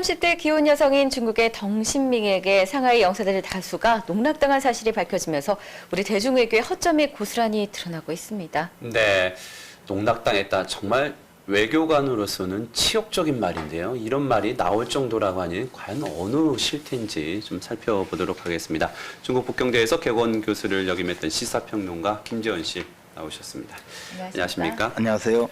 30대 기혼 여성인 중국의 덩신밍에게 상하이 영사들 다수가 농락당한 사실이 밝혀지면서 우리 대중외교의 허점이 고스란히 드러나고 있습니다. 네, 농락당했다. 정말 외교관으로서는 치욕적인 말인데요. 이런 말이 나올 정도라고 하니 과연 어느 실태인지 좀 살펴보도록 하겠습니다. 중국 북경대에서 객원 교수를 역임했던 시사평론가 김재원 씨 나오셨습니다. 안녕하십니까? 안녕하세요.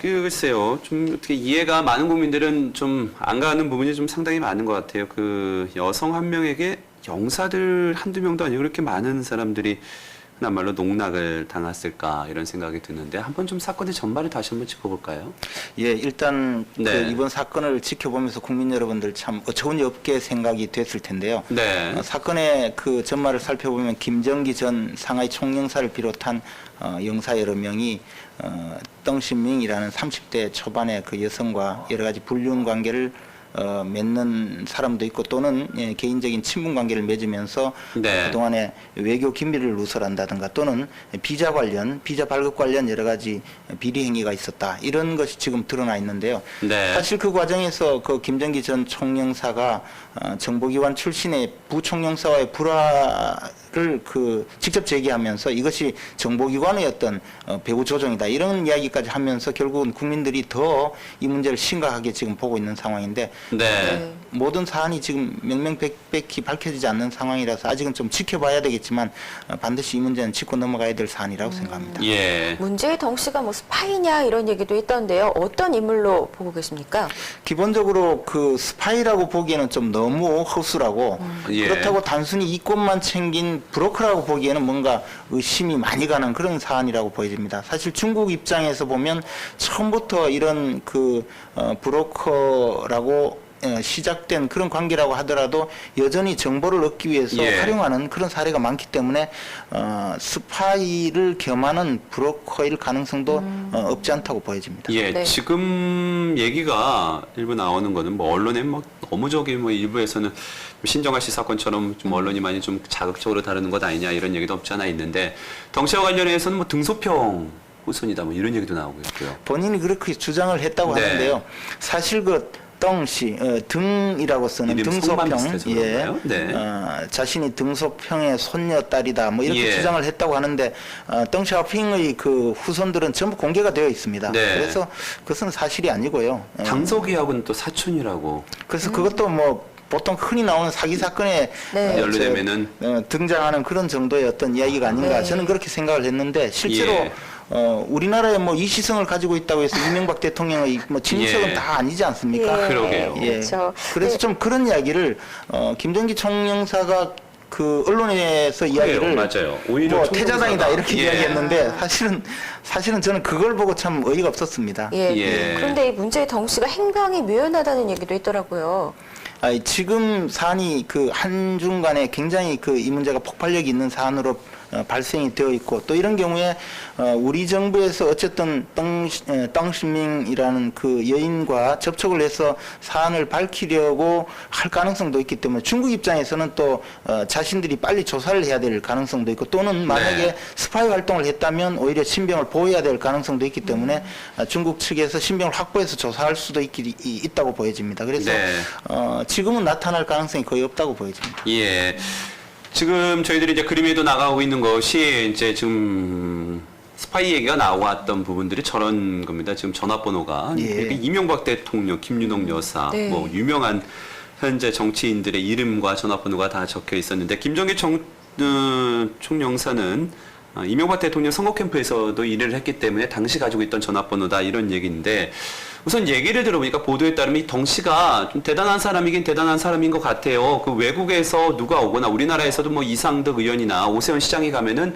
글쎄요. 좀 어떻게 이해가 많은 국민들은 좀 안 가는 부분이 좀 상당히 많은 것 같아요. 그 여성 한 명에게 영사들 한두 명도 아니고 그렇게 많은 사람들이 그나말로 농락을 당했을까 이런 생각이 드는데 한번 좀 사건의 전말을 다시 한번 짚어볼까요? 예, 일단 네. 그 이번 사건을 지켜보면서 국민 여러분들 참 어처구니 없게 생각이 됐을 텐데요. 네. 사건의 그 전말을 살펴보면 김정기 전 상하이 총영사를 비롯한 영사 여러 명이 덩신밍이라는 30대 초반의 그 여성과 여러 가지 불륜 관계를 맺는 사람도 있고 또는 개인적인 친분 관계를 맺으면서 네. 그동안에 외교 기밀을 누설한다든가 또는 비자 관련, 비자 발급 관련 여러 가지 비리 행위가 있었다. 이런 것이 지금 드러나 있는데요. 네. 사실 그 과정에서 그 김정기 전 총영사가 정보기관 출신의 부총영사와의 불화를 그 직접 제기하면서 이것이 정보기관의 어떤 배후 조정이다. 이런 이야기까지 하면서 결국은 국민들이 더 이 문제를 심각하게 지금 보고 있는 상황인데 네. 모든 사안이 지금 명명백백히 밝혀지지 않는 상황이라서 아직은 좀 지켜봐야 되겠지만 반드시 이 문제는 짚고 넘어가야 될 사안이라고 생각합니다. 예. 문제의 덩 씨가 뭐 스파이냐 이런 얘기도 있던데요. 어떤 인물로 보고 계십니까? 기본적으로 그 스파이라고 보기에는 좀 너무 허술하고 예. 그렇다고 단순히 이권만 챙긴 브로커라고 보기에는 뭔가 의심이 많이 가는 그런 사안이라고 보여집니다. 사실 중국 입장에서 보면 처음부터 이런 그 브로커라고 시작된 그런 관계라고 하더라도 여전히 정보를 얻기 위해서 예. 활용하는 그런 사례가 많기 때문에 스파이를 겸하는 브로커일 가능성도 없지 않다고 보여집니다. 예, 네. 지금 얘기가 일부 나오는 거는 뭐 언론에 뭐 너무 저기 뭐 일부에서는 신정아 씨 사건처럼 좀 언론이 많이 좀 자극적으로 다루는 것 아니냐 이런 얘기도 없지 않아 있는데 덩 씨와 관련해서는 뭐 등소평 후손이다 뭐 이런 얘기도 나오고 있고요. 본인이 그렇게 주장을 했다고 네. 하는데요. 사실 그 덩씨 등이라고 쓰는 이름 성만 등소평, 비슷해서 그런가요? 네. 자신이 등소평의 손녀 딸이다, 뭐 이렇게 예. 주장을 했다고 하는데 덩샤오핑의 그 후손들은 전부 공개가 되어 있습니다. 네. 그래서 그것은 사실이 아니고요. 당석이하고는 또 사촌이라고 그래서 그것도 뭐 보통 흔히 나오는 사기 사건에 네. 연루되면은 등장하는 그런 정도의 어떤 이야기가 아닌가 네. 저는 그렇게 생각을 했는데 실제로 예. 우리나라에 뭐 이시성을 가지고 있다고 해서 이명박 대통령의 뭐 진실은 예. 다 아니지 않습니까? 그러게요. 예. 그렇죠. 그래서 네. 좀 그런 이야기를 김정기 총영사가 그 언론에서 이야기를 그래요, 맞아요. 오히려 뭐 총영사가- 태자당이다 이렇게 예. 이야기했는데 사실은 저는 그걸 보고 참 어이가 없었습니다. 예. 예. 그런데 이 문제의 덩 씨가 행방이 묘연하다는 얘기도 있더라고요. 지금 사안이 그 한중간에 굉장히 그 이 문제가 폭발력이 있는 사안으로 발생이 되어 있고 또 이런 경우에 우리 정부에서 어쨌든 덩신밍이라는 그 여인과 접촉을 해서 사안을 밝히려고 할 가능성도 있기 때문에 중국 입장에서는 또 자신들이 빨리 조사를 해야 될 가능성도 있고 또는 만약에 네. 스파이 활동을 했다면 오히려 신병을 보호해야 될 가능성도 있기 때문에 중국 측에서 신병을 확보해서 조사할 수도 있다고 보여집니다. 그래서 네. 지금은 나타날 가능성이 거의 없다고 보여집니다. 예. 지금 저희들이 이제 그림에도 나가고 있는 것이 이제 지금 스파이 얘기가 나왔던 부분들이 저런 겁니다. 지금 전화번호가 예. 그러니까 이명박 대통령, 김윤옥 여사, 네. 뭐 유명한 현재 정치인들의 이름과 전화번호가 다 적혀 있었는데 김정기 총영사는 이명박 대통령 선거 캠프에서도 일을 했기 때문에 당시 가지고 있던 전화번호다 이런 얘기인데 우선 얘기를 들어보니까 보도에 따르면 이 덩 씨가 좀 대단한 사람이긴 대단한 사람인 것 같아요. 그 외국에서 누가 오거나 우리나라에서도 뭐 이상득 의원이나 오세훈 시장이 가면은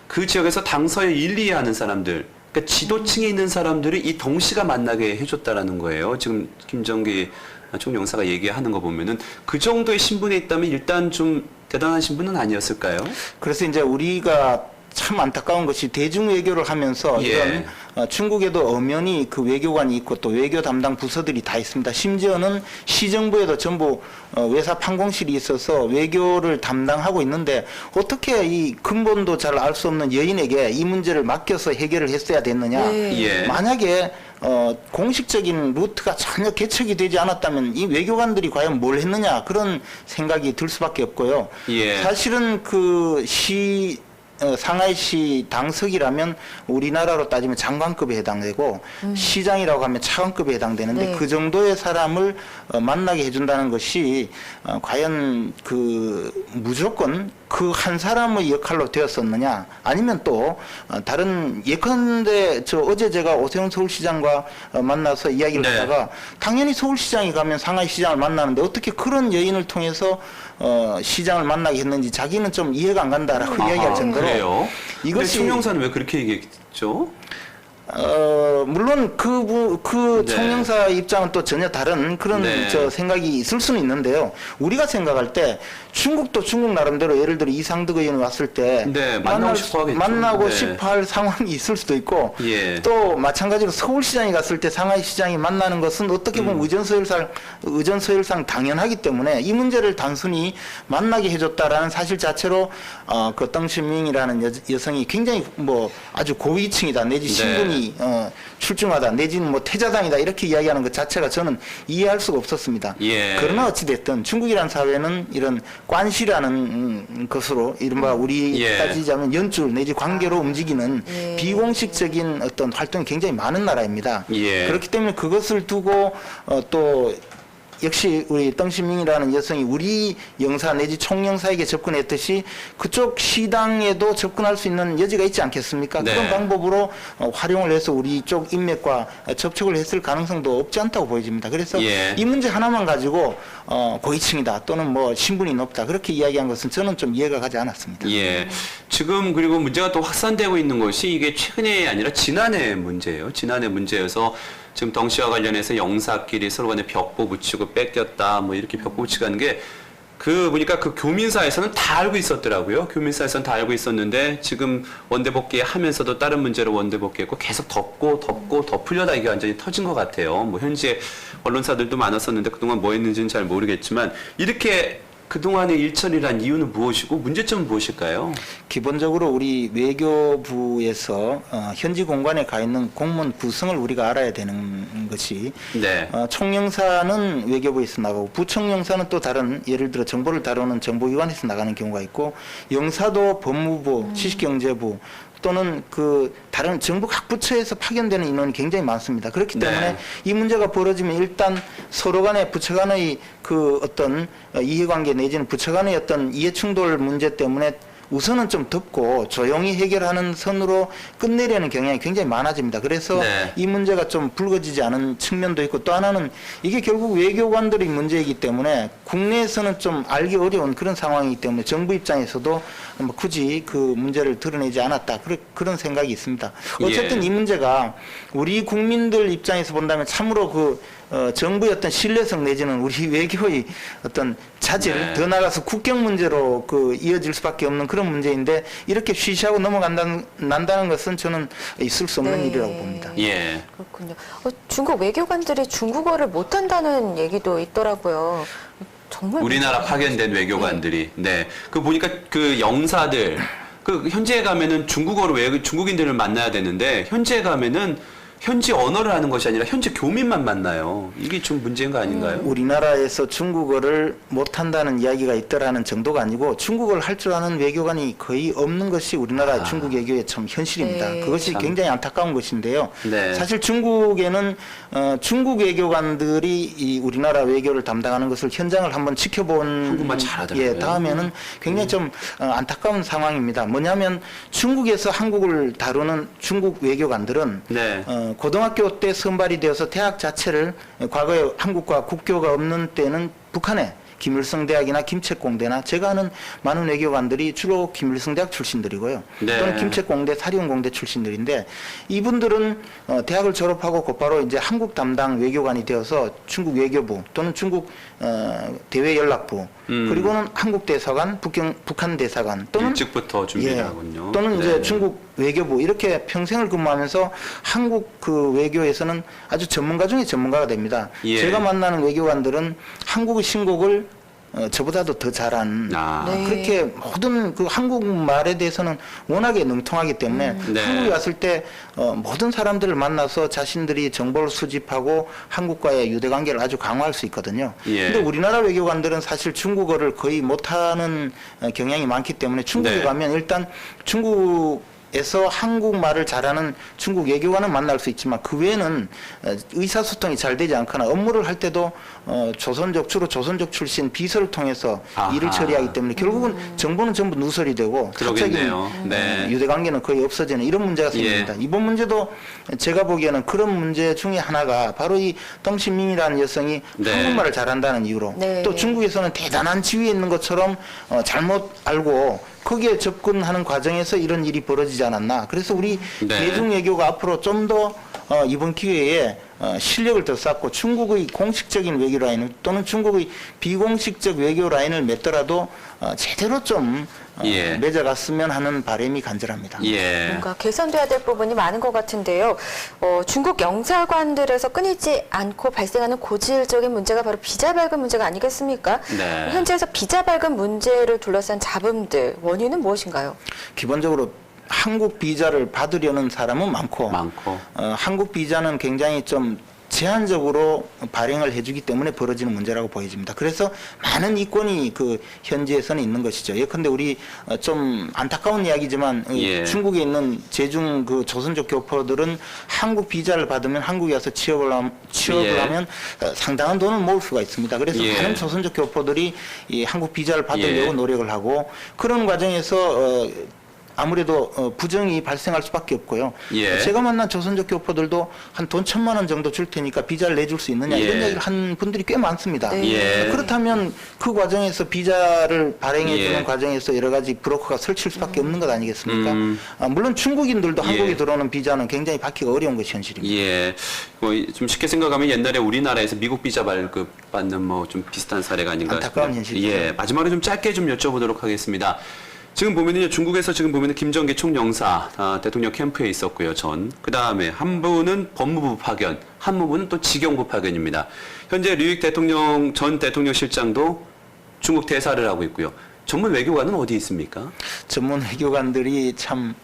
그 지역에서 당서에 1, 2위 하는 사람들, 그러니까 지도층에 있는 사람들이 이 덩 씨가 만나게 해줬다라는 거예요. 지금 김정기 총영사가 얘기하는 거 보면은 그 정도의 신분에 있다면 일단 좀 대단한 신분은 아니었을까요? 그래서 이제 우리가 참 안타까운 것이 대중 외교를 하면서 예. 이런 중국에도 엄연히 그 외교관이 있고 또 외교 담당 부서들이 다 있습니다. 심지어는 시정부에도 전부 외사 판공실이 있어서 외교를 담당하고 있는데 어떻게 이 근본도 잘 알 수 없는 여인에게 이 문제를 맡겨서 해결을 했어야 됐느냐. 네. 예. 만약에 공식적인 루트가 전혀 개척이 되지 않았다면 이 외교관들이 과연 뭘 했느냐 그런 생각이 들 수밖에 없고요. 예. 사실은 상하이시 당석이라면 우리나라로 따지면 장관급에 해당되고 시장이라고 하면 차관급에 해당되는데 네. 그 정도의 사람을 만나게 해준다는 것이 과연 무조건 그 한 사람의 역할로 되었었느냐 아니면 또 다른 예컨대 어제 제가 오세훈 서울시장과 만나서 이야기를 네. 하다가 당연히 서울시장이 가면 상하이시장을 만나는데 어떻게 그런 여인을 통해서 시장을 만나게 했는지 자기는 좀 이해가 안 간다라고 이야기할 정도로 그래요? 이것이 총영사는 왜 그렇게 얘기했죠? 물론 그 네. 총영사 입장은 또 전혀 다른 그런 네. 생각이 있을 수는 있는데요. 우리가 생각할 때 중국도 중국 나름대로 예를 들어 이상득 의원이 왔을 때 네, 만나고 싶어 하겠죠. 만나고 네. 싶어 할 상황이 있을 수도 있고 예. 또 마찬가지로 서울시장이 갔을 때 상하이시장이 만나는 것은 어떻게 보면 의전서열상 당연하기 때문에 이 문제를 단순히 만나게 해줬다라는 사실 자체로 그 덩신밍이라는 여성이 굉장히 뭐 아주 고위층이다 내지 네. 신분이 출중하다 내지는 뭐 태자당이다 이렇게 이야기하는 것 자체가 저는 이해할 수가 없었습니다. 예. 그러나 어찌됐든 중국이라는 사회는 이런 관시라는 것으로 이른바 우리 예. 따지자면 연줄 내지 관계로 움직이는 예. 비공식적인 어떤 활동이 굉장히 많은 나라입니다. 예. 그렇기 때문에 그것을 두고 또 역시 우리 덩신밍이라는 여성이 우리 영사 내지 총영사에게 접근했듯이 그쪽 시당에도 접근할 수 있는 여지가 있지 않겠습니까? 네. 그런 방법으로 활용을 해서 우리 쪽 인맥과 접촉을 했을 가능성도 없지 않다고 보여집니다. 그래서 예. 이 문제 하나만 가지고 고위층이다 또는 뭐 신분이 높다 그렇게 이야기한 것은 저는 좀 이해가 가지 않았습니다. 예. 지금 그리고 문제가 또 확산되고 있는 것이 이게 최근에 아니라 지난해 문제예요. 지난해 문제여서 지금 덩 씨와 관련해서 영사끼리 서로 간에 벽보 붙이고 뺏겼다 뭐 이렇게 벽보 붙이고 하는 게 보니까 그 교민사에서는 다 알고 있었더라고요. 교민사에서는 다 알고 있었는데 지금 원대복귀 하면서도 다른 문제로 원대복귀했고 계속 덮으려다 이게 완전히 터진 것 같아요. 뭐 현지에 언론사들도 많았었는데 그동안 뭐 했는지는 잘 모르겠지만 이렇게 그동안의 일처리란 이유는 무엇이고 문제점은 무엇일까요? 기본적으로 우리 외교부에서 현지 공간에 가 있는 공무원 구성을 우리가 알아야 되는 것이 네. 총영사는 외교부에서 나가고 부총영사는 또 다른 예를 들어 정보를 다루는 정보기관에서 나가는 경우가 있고 영사도 법무부, 지식경제부 또는 그 다른 정부 각 부처에서 파견되는 인원이 굉장히 많습니다. 그렇기 때문에 네. 이 문제가 벌어지면 일단 서로 간의 부처 간의 그 어떤 이해관계 내지는 부처 간의 어떤 이해충돌 문제 때문에 우선은 좀 덮고 조용히 해결하는 선으로 끝내려는 경향이 굉장히 많아집니다. 그래서 네. 이 문제가 좀 불거지지 않은 측면도 있고 또 하나는 이게 결국 외교관들의 문제이기 때문에 국내에서는 좀 알기 어려운 그런 상황이기 때문에 정부 입장에서도 뭐 굳이 그 문제를 드러내지 않았다. 그런 생각이 있습니다. 어쨌든 예. 이 문제가 우리 국민들 입장에서 본다면 참으로 정부의 어떤 신뢰성 내지는 우리 외교의 어떤 자질, 네. 더 나아가서 국경 문제로 이어질 수밖에 없는 그런 문제인데 이렇게 쉬쉬하고 넘어간다는 것은 저는 있을 수 없는 네. 일이라고 봅니다. 예. 그렇군요. 중국 외교관들이 중국어를 못한다는 얘기도 있더라고요. 정말 우리나라 파견된 외교관들이 네. 보니까 그 영사들 현지에 가면은 중국어로 중국인들을 만나야 되는데 현지에 가면은 현지 언어를 하는 것이 아니라 현지 교민만 만나요. 이게 좀 문제인 거 아닌가요? 우리나라에서 중국어를 못한다는 이야기가 있더라는 정도가 아니고 중국어를 할 줄 아는 외교관이 거의 없는 것이 우리나라 중국 외교의 참 현실입니다. 네, 그것이 참. 굉장히 안타까운 것인데요. 네. 사실 중국에는 중국 외교관들이 이 우리나라 외교를 담당하는 것을 현장을 한번 지켜본 한국말 잘하더라고요. 예, 다음에는 굉장히 좀 안타까운 상황입니다. 뭐냐면 중국에서 한국을 다루는 중국 외교관들은 네. 고등학교 때 선발이 되어서 대학 자체를 과거에 한국과 국교가 없는 때는 북한에 김일성 대학이나 김책공대나 제가 아는 많은 외교관들이 주로 김일성 대학 출신들이고요. 네. 또는 김책공대, 사리온공대 출신들인데 이분들은 대학을 졸업하고 곧바로 이제 한국 담당 외교관이 되어서 중국 외교부 또는 중국 대외연락부 그리고는 한국 대사관, 북한 대사관 또는 일찍부터 준비를 하군요. 또는 이제 네. 중국 외교부 이렇게 평생을 근무하면서 한국 그 외교에서는 아주 전문가 중에 전문가가 됩니다. 예. 제가 만나는 외교관들은 한국의 신곡을 저보다도 더 잘한 네. 그렇게 모든 그 한국말에 대해서는 워낙에 능통하기 때문에 네. 한국에 왔을 때 모든 사람들을 만나서 자신들이 정보를 수집하고 한국과의 유대관계를 아주 강화할 수 있거든요. 예. 근데 우리나라 외교관들은 사실 중국어를 거의 못하는 경향이 많기 때문에 중국에 네. 가면 일단 중국에서 한국말을 잘하는 중국 외교관은 만날 수 있지만 그 외에는 의사소통이 잘 되지 않거나 업무를 할 때도 주로 조선족 출신 비서를 통해서 아하. 일을 처리하기 때문에 결국은 정보는 전부 누설이 되고 그러겠네요. 네. 유대관계는 거의 없어지는 이런 문제가 생깁니다. 이번 문제도 제가 보기에는 그런 문제 중에 하나가 바로 이 덩신밍이라는 여성이 네. 한국말을 잘한다는 이유로 네. 또 중국에서는 대단한 지위에 있는 것처럼 잘못 알고 거기에 접근하는 과정에서 이런 일이 벌어지지 않았나. 그래서 우리 네. 대중외교가 앞으로 좀 더 이번 기회에 실력을 더 쌓고 중국의 공식적인 외교 라인 또는 중국의 비공식적 외교 라인을 맺더라도 제대로 좀 예. 맺어갔으면 하는 바람이 간절합니다. 예. 뭔가 개선돼야 될 부분이 많은 것 같은데요. 중국 영사관들에서 끊이지 않고 발생하는 고질적인 문제가 바로 비자 발급 문제가 아니겠습니까? 네. 현지에서 비자 발급 문제를 둘러싼 잡음들, 원인은 무엇인가요? 기본적으로 한국 비자를 받으려는 사람은 많고 한국 비자는 굉장히 좀 제한적으로 발행을 해주기 때문에 벌어지는 문제라고 보여집니다. 그래서 많은 이권이 그 현지에서는 있는 것이죠. 예컨대 우리 좀 안타까운 이야기지만 예. 중국에 있는 제중 그 조선족 교포들은 한국 비자를 받으면 한국에 와서 취업을 예. 하면 상당한 돈을 모을 수가 있습니다. 그래서 예. 많은 조선족 교포들이 이 한국 비자를 받으려고 예. 노력을 하고 그런 과정에서 아무래도 부정이 발생할 수밖에 없고요. 예. 제가 만난 조선족 교포들도 한 돈 1,000만 원 정도 줄 테니까 비자를 내줄 수 있느냐 예. 이런 이야기를 한 분들이 꽤 많습니다. 네. 예. 그렇다면 그 과정에서 비자를 발행해 주는 예. 과정에서 여러 가지 브로커가 설칠 수밖에 없는 것 아니겠습니까? 물론 중국인들도 예. 한국에 들어오는 비자는 굉장히 받기가 어려운 것이 현실입니다. 예. 좀 쉽게 생각하면 옛날에 우리나라에서 미국 비자 발급 받는 뭐 좀 비슷한 사례가 아닌가 안타까운 싶습니다. 현실이죠. 예. 마지막으로 좀 짧게 좀 여쭤보도록 하겠습니다. 지금 보면은요, 중국에서 지금 보면은 김정기 총영사 대통령 캠프에 있었고요, 그 다음에 한 분은 법무부 파견, 한 분은 또 직영부 파견입니다. 현재 류익 전 대통령 실장도 중국 대사를 하고 있고요. 전문 외교관은 어디 있습니까? 전문 외교관들이 참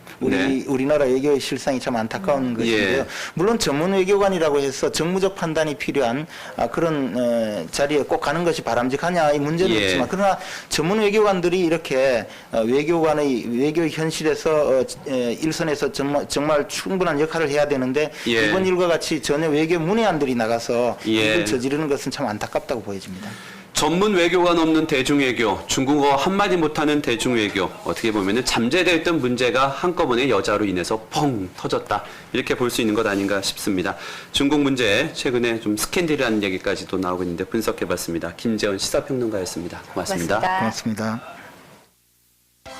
우리나라 외교의 실상이 참 안타까운 것인데요. 예. 물론 전문 외교관이라고 해서 정무적 판단이 필요한 그런 자리에 꼭 가는 것이 바람직하냐 이 문제는 예. 있지만 그러나 전문 외교관들이 이렇게 외교관의 외교 현실에서 일선에서 정말 충분한 역할을 해야 되는데 예. 네. 이번 일과 같이 전혀 외교 문외한들이 나가서 예. 이걸 저지르는 것은 참 안타깝다고 보여집니다. 전문 외교관 없는 대중외교, 중국어 한마디 못하는 대중외교, 어떻게 보면은 잠재되어 있던 문제가 한꺼번에 여자로 인해서 펑 터졌다. 이렇게 볼 수 있는 것 아닌가 싶습니다. 중국 문제, 최근에 좀 스캔들이라는 얘기까지도 나오고 있는데 분석해봤습니다. 김재원 시사평론가였습니다. 고맙습니다. 고맙습니다. 고맙습니다.